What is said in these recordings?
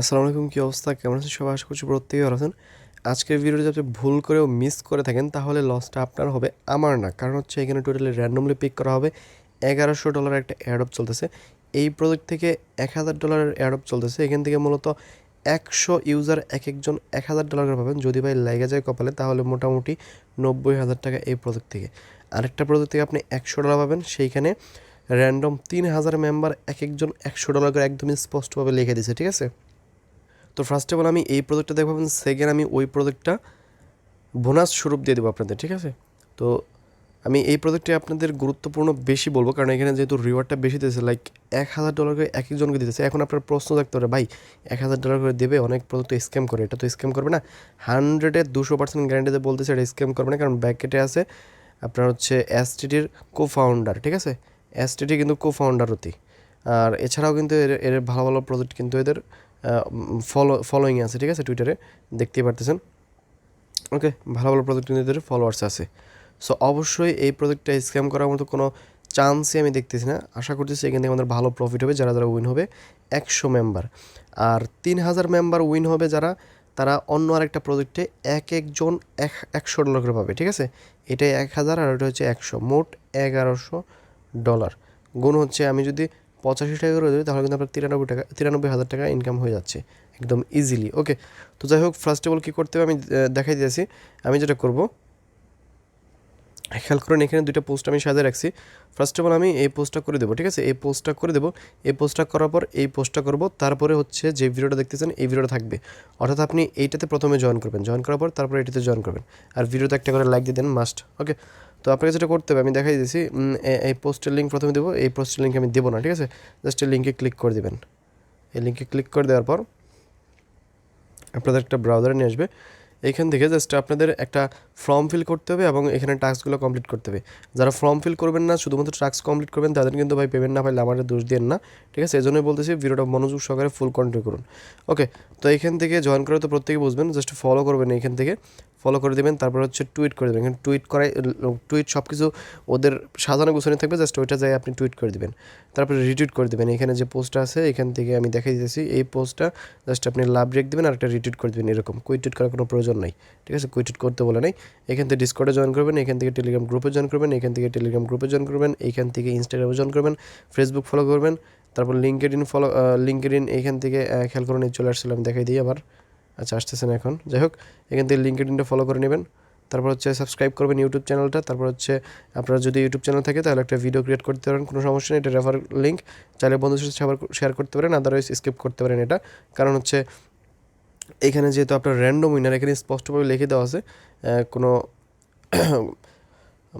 আসসালামু আলাইকুম, কী অবস্থা, কেমন আছেন সবাই? আশা করছি প্রত্যেকেই ভালো আছেন। আজকের ভিডিওটা যদি আপনি ভুল করেও মিস করে থাকেন তাহলে লসটা আপনার হবে, আমার না। কারণ হচ্ছে এখানে টোটালি র্যান্ডমলি পিক করা হবে। $1100 একটা এয়ারড্রপ চলতেছে। এই প্রজেক্ট থেকে $1000 এয়ারড্রপ চলতেছে। এখান থেকে মূলত 100 ইউজার এক একজন $1000 করে পাবেন। যদি ভাই লেগে যায় কপালে তাহলে মোটামুটি 90,000 টাকা এই প্রজেক্ট থেকে। আরেকটা প্রজেক্ট থেকে আপনি $100 পাবেন, সেইখানে র্যান্ডম 3000 মেম্বার এক একজন $100 করে একদমই স্পষ্টভাবে লিখে দিছে, ঠিক আছে? তো ফার্স্ট অফ অল আমি এই প্রোডাক্টটা দেখবো, সেকেন্ড আমি ওই প্রোডাক্টটা বোনাস স্বরূপ দিয়ে দেবো আপনাদের, ঠিক আছে? তো আমি এই প্রোডাক্টে আপনাদের গুরুত্বপূর্ণ বেশি বলবো, কারণ এখানে যেহেতু রিওয়ার্ডটা বেশি দিতেছে, লাইক $1000 করে এক একজনকে দিতেছে। এখন আপনার প্রশ্ন থাকতে পারে, ভাই $1000 করে দেবে, অনেক প্রোডাক্ট তো স্ক্যাম করে, এটা তো স্ক্যাম করবে না? 200% গ্যারান্টিতে বলতেছে এটা স্ক্যাম করবে না, কারণ ব্যাকেটে আছে আপনার হচ্ছে এসটিটির কো-ফাউন্ডার, ঠিক আছে? এসটিটি কিন্তু অতি। আর এছাড়াও কিন্তু এর এর ভালো ভালো প্রজেক্ট কিন্তু এদের ফলোয়িং আছে, ঠিক আছে? টুইটারে দেখতেই পারতেছেন। ওকে, ভালো ভালো প্রজেক্ট কিন্তু এদের ফলোয়ার্স আছে। সো অবশ্যই এই প্রজেক্টটা স্ক্যাম করার মতো কোনো চান্সই আমি দেখতেছি না। আশা করতেছি এখান থেকে আমাদের ভালো প্রফিট হবে, যারা যারা উইন হবে 100 মেম্বার। আর 3000 মেম্বার উইন হবে যারা, তারা অন্য আরেকটা প্রজেক্টে এক একজন $100 করে পাবে, ঠিক আছে? এটাই 1000 আর ওটা হচ্ছে 100, মোট $1100। গুণ হচ্ছে, আমি যদি 85 টাকা করে দিই তাহলে কিন্তু আপনার 93,000 টাকা ইনকাম হয়ে যাচ্ছে একদম ইজিলি। ওকে, তো যাই হোক, ফার্স্ট অফ অল কী করতে হবে আমি দেখাই দিয়েছি। আমি যেটা করব, খেয়াল করেন, এখানে দুইটা পোস্ট আমি সাজিয়ে রাখছি। ফার্স্ট অফ অল আমি এই পোস্টটা করে দেবো, ঠিক আছে? এই পোস্টটা করে দেবো। এই পোস্টটা করার পর এই পোস্টটা করব, তারপরে হচ্ছে যে ভিডিওটা দেখতেছেন এই ভিডিওটা থাকবে। অর্থাৎ আপনি এইটাতে প্রথমে জয়েন করবেন, জয়েন করার পর তারপরে এটাতে জয়েন করবেন। আর ভিডিওতে একটা করে লাইক দিয়ে দেন মাস্ট। ওকে, তো আপনাকে যেটা করতে হবে আমি দেখাই দিয়েছি। এই পোস্টের লিঙ্ক প্রথমে দেবো, এই পোস্টের লিঙ্ক আমি দেবো না, ঠিক আছে? জাস্ট এই লিঙ্কে ক্লিক করে দেবেন। এই লিঙ্কে ক্লিক করে দেওয়ার পর আপনাদের একটা ব্রাউজারে নিয়ে আসবে। এইখান থেকে জাস্ট আপনাদের একটা ফর্ম ফিল করতে হবে এবং এখানে টাস্কগুলো কমপ্লিট করতে হবে। যারা ফর্ম ফিল করবেন না, শুধুমাত্র টাস্ক কমপ্লিট করবেন, তাদের কিন্তু ভাই পেমেন্ট না পাইলে আমাদের দোষ দেন না, ঠিক আছে? এই জন্যই বলতেছি ভিডিওটা মনোযোগ সহকারে ফুল কন্টিনিউ করুন। ওকে, তো এইখান থেকে জয়েন করে তো প্রত্যেকে বুঝবেন, জাস্ট ফলো করবেন, এইখান থেকে ফলো করে দেবেন। তারপর হচ্ছে টুইট করে দেবেন। এখানে টুইট সব কিছু ওদের সাজানো গোছানো থাকবে, জাস্ট ওইটা যাই আপনি টুইট করে দেবেন। তারপরে রিটুইট করে দেবেন। এখানে যে পোস্টটা আছে এখান থেকে আমি দেখাই দিতেছি, এই পোস্টটা জাস্ট আপনি লাভ রেখ দেবেন আর একটা রিটুইট করে দেবেন। এরকম কুইট করার কোনো প্রয়োজন নাই, ঠিক আছে? কুইট করতে বলে নাই। এখান থেকে ডিসকর্ডে জয়েন করবেন, এখান থেকে টেলিগ্রাম গ্রুপে জয়েন করবেন, এখান থেকে টেলিগ্রাম গ্রুপে জয়েন করবেন, এইখান থেকে ইনস্টাগ্রামে জয়েন করবেন, ফেসবুক ফলো করবেন, তারপর লিঙ্কডইন এইখান থেকে খেয়াল করুন, চলে আসছিল, আমি দেখাই দিই আবার। আচ্ছা, আসতেছে না এখন। যাই হোক, এখান থেকে লিঙ্কডইনটা ফলো করে নেবেন। তারপর হচ্ছে সাবস্ক্রাইব করবেন ইউটিউব চ্যানেলটা। তারপর হচ্ছে আপনার যদি ইউটিউব চ্যানেল থাকে তাহলে একটা ভিডিও ক্রিয়েট করতে পারেন, কোনো সমস্যা নেই। এটা রেফার লিঙ্ক, চাইলে বন্ধুদের সাথে শেয়ার করতে পারেন, আদারওয়াইজ স্কিপ করতে পারেন এটা। কারণ হচ্ছে এখানে যেহেতু আপনার র্যান্ডম উইনার, এখানে স্পষ্টভাবে লিখে দেওয়া আছে, কোনো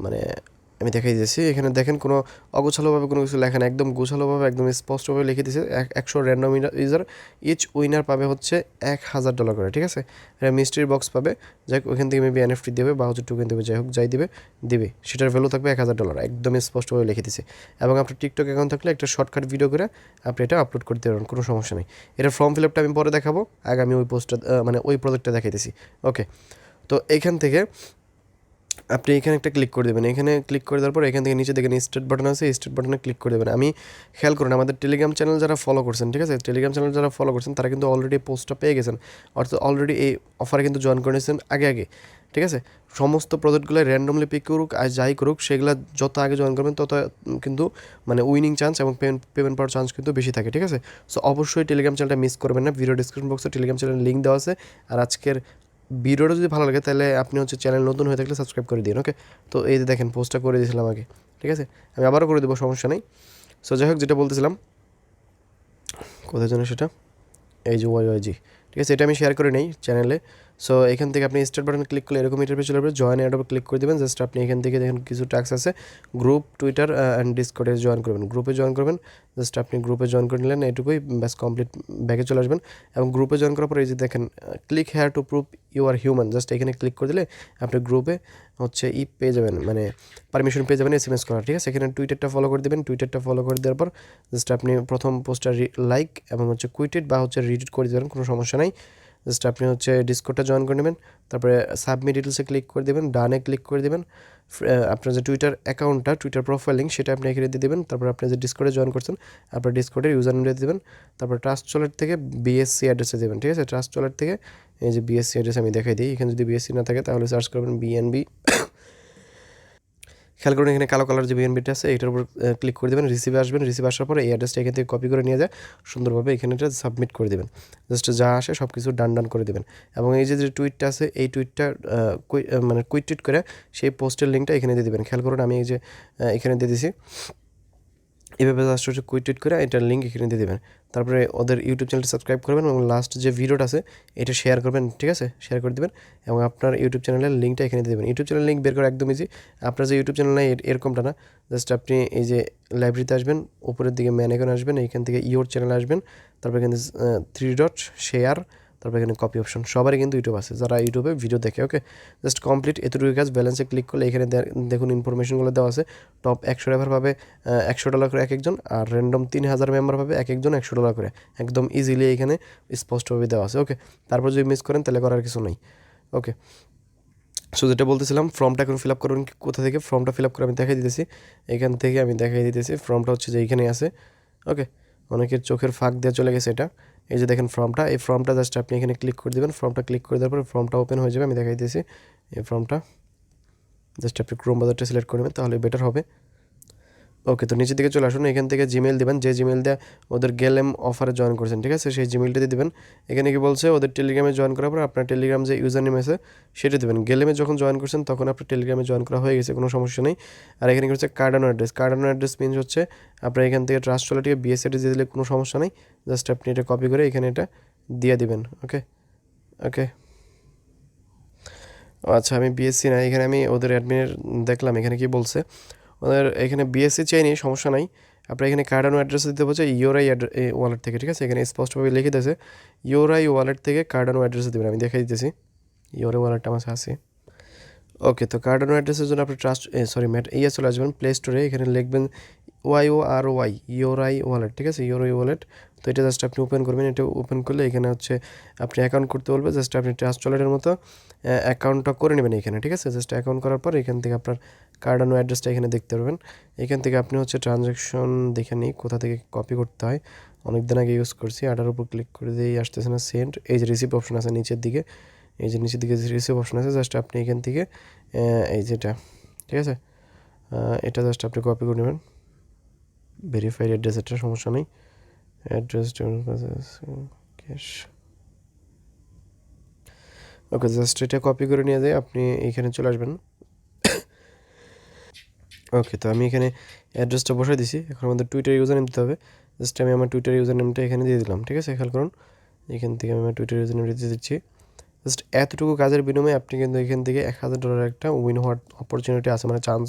মানে আমি দেখাই দিয়েছি, এখানে দেখেন কোনো অগোছালোভাবে কোনো কিছু লেখা নেই, একদম গোছালোভাবে একদম স্পষ্টভাবে লিখে দিয়েছে 100 র্যান্ডম ইউজার, ইচ উইনার পাবে হচ্ছে $1000 করে, ঠিক আছে? এটা মিস্ট্রি বক্স পাবে, যাই হোক ওইখান থেকে মেবি এনএফটি দেবে বা হচ্ছে টোকেন দেবে, যাই হোক যাই দিবে সেটার ভ্যালু থাকবে $1000, একদম স্পষ্টভাবে লিখে দিয়েছে। এবং আপনার টিকটক অ্যাকাউন্ট থাকলে একটা শর্টকাট ভিডিও করে আপনি এটা আপলোড করতে পারবেন, কোনো সমস্যা নেই। এটা ফর্ম ফিল আপটা আমি পরে দেখাবো, আগে আমি ওই পোস্টটা মানে ওই প্রজেক্টটা দেখাইতেছি। ওকে, তো এইখান থেকে আপনি এখানে একটা ক্লিক করে দেবেন। এখানে ক্লিক করে দেওয়ার পর এখান থেকে নিচে দেখেন স্টার্ট বাটন আছে, স্টার্ট বাটনে ক্লিক করে দেবেন। আমি খেয়াল করুন, আমাদের টেলিগ্রাম চ্যানেল যারা ফলো করছেন, ঠিক আছে? টেলিগ্রাম চ্যানেল যারা ফলো করছেন তারা কিন্তু অলরেডি পোস্টটা পেয়ে গেছেন, অর্থাৎ অলরেডি এই অফারে কিন্তু জয়েন করে নিয়েছেন আগে, ঠিক আছে? সমস্ত প্রজেক্টগুলো র্যান্ডমলি পিক করুক আর যাই করুক, সেগুলো যত আগে জয়েন করবেন তত কিন্তু মানে উইনিং চান্স এবং পেমেন্ট পাওয়ার চান্স কিন্তু বেশি থাকে, ঠিক আছে? সো অবশ্যই টেলিগ্রাম চ্যানেলটা মিস করবেন না। ভিডিও ডিসক্রিপশন বক্সে টেলিগ্রাম চ্যানেলের লিঙ্ক দেওয়া আছে। আর আজকের ভিডিওটা যদি ভালো লাগে তাহলে আপনি হচ্ছে চ্যানেল নতুন হয়ে থাকলে সাবস্ক্রাইব করে দিন। ওকে, তো এই যে দেখেন পোস্টটা করে দিয়েছিলাম আগে, ঠিক আছে? আমি আবারও করে দেবো, সমস্যা নেই। সো যাই হোক, যেটা বলতেছিলাম, কোথায় যেন সেটা, এই যে ওয়াইজি, ঠিক আছে? এটা আমি শেয়ার করে নেই চ্যানেলে। সো এখান থেকে আপনি স্টার্ট বাটন ক্লিক করলে এরকম ইন্টারফেস চলে আসবে। জয়েন এয়ারড্রপে ক্লিক করে দেবেন। জাস্ট আপনি এখান থেকে দেখেন কিছু টাস্ক আছে, গ্রুপ, টুইটার অ্যান্ড ডিসকর্ডে জয়েন করবেন। গ্রুপে জয়েন করবেন, জাস্ট আপনি গ্রুপে জয়েন করে নিলেন, এটুকুই ব্যাস, কমপ্লিট। ব্যাকে চলে আসবেন এবং গ্রুপে জয়েন করার পর এই যে দেখেন click here to prove you are human, just এখানে ক্লিক করে দিলে আপনি গ্রুপে হচ্ছে পেয়ে যাবেন, মানে পারমিশন পেয়ে যাবেন এসএমএস করার, ঠিক আছে? এখানে টুইটারটা ফলো করে দেবেন। টুইটারটা ফলো করে দেওয়ার পর জাস্ট আপনি প্রথম পোস্টটা লাইক এবং হচ্ছে কুইটেড বা হচ্ছে রিটুইট করে দেবেন, কোনো সমস্যা নাই। জাস্ট আপনি হচ্ছে ডিসকর্ডটা জয়েন করে নেবেন, তারপরে সাবমিট ডিটেলসে ক্লিক করে দেবেন, ডানে ক্লিক করে দেবেন, আপনার যে টুইটার অ্যাকাউন্টটা, টুইটার প্রোফাইল লিঙ্ক সেটা আপনি এখানে দিয়ে দেবেন, তারপর আপনি যে ডিসকর্ডে জয়েন করছেন আপনার ডিসকর্ডের ইউজার নেম দিয়ে দেবেন, তারপর ট্রাস্ট ওয়ালেট থেকে বিএসসি অ্যাড্রেসে দেবেন, ঠিক আছে? ট্রাস্ট ওয়ালেট থেকে এই যে বিএসসি অ্যাড্রেস আমি দেখাই দিই, এখানে যদি বিএসসি না থাকে তাহলে সার্চ করবেন বিএনবি। খেয়াল করুন এখানে কালো কালার যে বিএনবিটা আছে এটার উপর ক্লিক করে দেবেন, রিসিভে আসবেন, রিসিভ আসার পরে এই অ্যাড্রেসটা এখান থেকে কপি করে নিয়ে যায় সুন্দরভাবে এখানে এটা সাবমিট করে দেবেন। জাস্ট যা আসে সব কিছু ডান করে দেবেন, এবং এই যে টুইটটা আছে এই টুইটটা মানে কুইট টুইট করে সেই পোস্টের লিঙ্কটা এখানে দিয়ে দেবেন। খেয়াল করুন আমি এই যে এখানে দিয়ে দিছি, এভাবে জাস্ট হচ্ছে কুইট টুইট করে এটার লিঙ্ক এখানে দিয়ে দেবেন, তারপরে ওদের ইউটিউব চ্যানেলটা সাবস্ক্রাইব করবেন এবং লাস্ট যে ভিডিওটা আছে এটা শেয়ার করবেন, ঠিক আছে? শেয়ার করে দেবেন এবং আপনার ইউটিউব চ্যানেলের লিঙ্কটা এখানে দিয়ে দেবেন। ইউটিউব চ্যানেল লিঙ্ক বের করা একদম ইজি, আপনার যে ইউটিউব চ্যানেল নাই এরকমটা না, জাস্ট আপনি এই যে লাইব্রেরিতে আসবেন, উপরের দিকে ম্যান আইকনে আসবেন, এইখান থেকে ইওর চ্যানেলে আসবেন, তারপর এখানে 3 ডট শেয়ার, তারপর এখানে কপি অপশন, সবারই কিন্তু ইউটিউব আছে যারা ইউটিউবে ভিডিও দেখে। ওকে, জাস্ট কমপ্লিট এতটুকু কাজ। ব্যালেন্সে ক্লিক করলে এখানে দেখুন ইনফরমেশনগুলো দেওয়া আছে। টপ 100 রেফার পাবে $100 করে এক একজন, আর র্যান্ডম 3000 মেম্বার পাবে এক একজন $100 করে, একদম ইজিলি এখানে স্পষ্টভাবে দেওয়া আছে। ওকে, তারপর যদি মিস করেন তাহলে করার কিছু নেই। ওকে, সো যেটা বলতেছিলাম, ফর্মটা এখন ফিল আপ করুন। কোথা থেকে ফর্মটা ফিল আপ করে আমি দেখাই দিতেছি, এখান থেকে আমি দেখাই দিতেছি। ফর্মটা হচ্ছে যে এইখানে আছে। ওকে, অনেকের চোখের ফাঁক দিয়ে চলে গেছে এটা, এই যে দেখেন ফর্মটা, এই ফর্মটা জাস্ট আপনি এখানে ক্লিক করে দেবেন। ফর্মটা ক্লিক করে দেওয়ার পরে ফর্মটা ওপেন হয়ে যাবে, আমি দেখাই দিতেছি। এই ফর্মটা জাস্ট আপনি ক্রোম ব্রাউজারটা সিলেক্ট করে নেবেন, তাহলে বেটার হবে। ওকে, তো নিচের দিকে চলে আসুন, এখান থেকে জিমেল দেবেন, যে জিমেল দিয়ে ওদের গেলেম অফারে জয়েন করেছেন, ঠিক আছে? সেই জিমেলটা দিয়ে দেবেন। এখানে কি বলছে, ওদের টেলিগ্রামে জয়েন করার পর আপনার টেলিগ্রাম যে ইউজার নেম আছে সেটা দেবেন। গেলেমে যখন জয়েন করছেন তখন আপনার টেলিগ্রামে জয়েন করা হয়ে গেছে, কোনো সমস্যা নেই। আর এখানে হচ্ছে Cardano address, Cardano address means হচ্ছে আপনার এখান থেকে ট্রাস্ট ওয়ালেটে বিএস অ্যাড্রেস দিয়ে দিলে কোনো সমস্যা নেই, জাস্ট আপনি এটা কপি করে এখানে এটা দিয়ে দিবেন। ওকে ওকে, আচ্ছা আমি বিএসসি না, এখানে আমি ওদের অ্যাডমিনের দেখলাম এখানে কি বলছে, ওদের এখানে বিএসসি চাইনি, সমস্যা নাই। আপনার এখানে কার্ডানো অ্যাড্রেস দিতে বলছে ইউরাই ওয়ালেট থেকে, ঠিক আছে? এখানে স্পষ্টভাবে লিখে দিয়েছে ইউরাই ওয়ালেট থেকে কার্ডানো অ্যাড্রেস দেবেন, আমি দেখাই দিতেছি। ইউরাই ওয়ালেটটা আমার আছে। ওকে, তো কার্ডানো অ্যাড্রেসের জন্য আপনি ট্রাস্ট চলে আসবেন প্লে স্টোরে, এখানে লিখবেন YORY ইউরাই ওয়ালেট, ঠিক আছে? ইউরাই ওয়ালেট, তো এটা জাস্ট আপনি ওপেন করবেন। এটা ওপেন করলে এখানে হচ্ছে আপনি অ্যাকাউন্ট করতে বলবে, জাস্ট আপনি ট্রাস্ট ওয়ালেটের মতো অ্যাকাউন্টটা করে নেবেন এখানে, ঠিক আছে? জাস্ট অ্যাকাউন্ট করার পর এখান থেকে আপনার কার্ডানো অ্যাড্রেসটা এখানে দেখতে পারবেন। এখান থেকে আপনি হচ্ছে ট্রানজ্যাকশন দেখে নিই কোথা থেকে কপি করতে হয়, অনেক দিন আগে ইউজ করছি। আটার উপর ক্লিক করে দিয়েই আসতেছে না সেন্ড, এই যে রিসিভ অপশন আছে নিচের দিকে, এই যে নিচের দিকে যে রিসিভ অপশন আছে, জাস্ট আপনি এখান থেকে এই যেটা, ঠিক আছে, এটা জাস্ট আপনি কপি করে নেবেন। ভেরিফাইড অ্যাড্রেস, এটা সমস্যা নেই। অ্যাড্রেস ক্যাশ, ওকে, জাস্ট এটা কপি করে নিয়ে যায় আপনি এখানে চলে আসবেন। ওকে, তো আমি এখানে অ্যাড্রেসটা বসাই দিছি, এখন আমাদের টুইটার ইউজার নেম দিতে হবে। জাস্ট আমি আমার টুইটার ইউজার নেমটা এখানে দিয়ে দিলাম, ঠিক আছে? খেয়াল করুন এখান থেকে আমি আমার টুইটার ইউজার নেমটা দিয়ে দিচ্ছি। জাস্ট এতটুকু কাজের বিনিময়ে আপনি কিন্তু এখান থেকে $1000 একটা উইন হওয়ার অপরচুনিটি আছে, মানে চান্স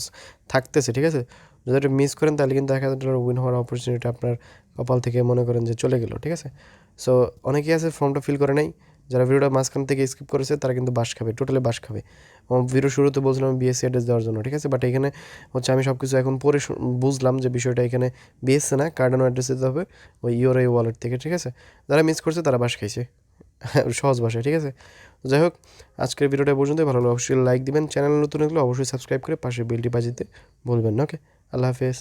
থাকতেছে, ঠিক আছে? যদি এটা মিস করেন তাহলে কিন্তু $1000 উইন হওয়ার অপরচুনিটি আপনার কপাল থেকে মনে করেন যে চলে গেল, ঠিক আছে? সো অনেকেই আছে ফর্মটা ফিল করে নাই, যারা ভিডিওটা মাঝখান থেকে স্কিপ করেছে তারা কিন্তু বাস খাবে, টোটালি বাস খাবে। ভিডিও শুরুতে বলছিলাম বিএসসি অ্যাড্রেস দেওয়ার জন্য, ঠিক আছে? বাট এখানে হচ্ছে আমি সব কিছু এখন পরে বুঝলাম যে বিষয়টা এখানে বিএসসি না, কার্ডানো অ্যাড্রেস দিতে হবে ওই ইউআরআই ওয়ালেট থেকে, ঠিক আছে? যারা মিস করছে তারা বাস খাইছে সহজ ভাষায়, ঠিক আছে? যাই হোক, আজকের ভিডিওটা পর্যন্ত, ভালো লাগলে অবশ্যই লাইক দিবেন, চ্যানেল নতুন হলে অবশ্যই সাবস্ক্রাইব করে পাশে বেলটি বাজিতে বলবেন না। ওকে, আল্লাহ হাফেজ।